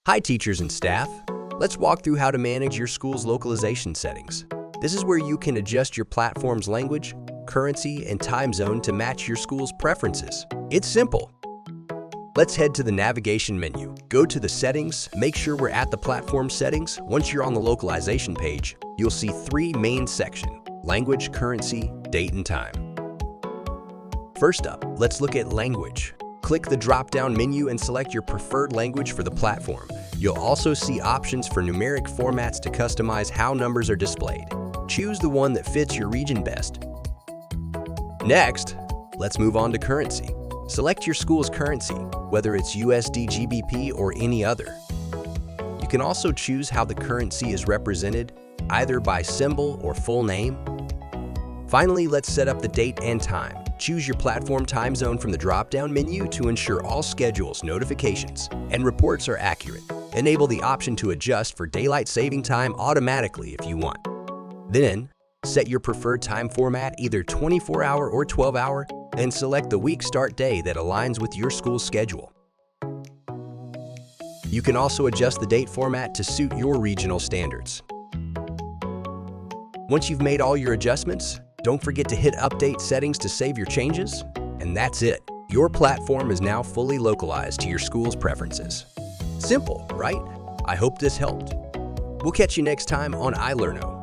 Hi teachers and staff. Let's walk through how to manage your school's localization settings. This is where you can adjust your platform's language, currency, and time zone to match your school's preferences. It's simple. Let's head to the navigation menu. Go to the settings, make sure we're at the platform settings. Once you're on the localization page, you'll see three main sections: language, currency, date, and time. First up, let's look at language. Click the drop-down menu and select your preferred language for the platform. You'll also see options for numeric formats to customize how numbers are displayed. Choose the one that fits your region best. Next, let's move on to currency. Select your school's currency, whether it's USD, GBP, or any other. You can also choose how the currency is represented, either by symbol or full name. Finally, let's set up the date and time. Choose your platform time zone from the drop-down menu to ensure all schedules, notifications, and reports are accurate. Enable the option to adjust for daylight saving time automatically if you want. Then, set your preferred time format, either 24-hour or 12-hour, and select the week start day that aligns with your school's schedule. You can also adjust the date format to suit your regional standards. Once you've made all your adjustments, don't forget to hit Update Settings to save your changes, and that's it. Your platform is now fully localized to your school's preferences. Simple, right? I hope this helped. We'll catch you next time on ilerno.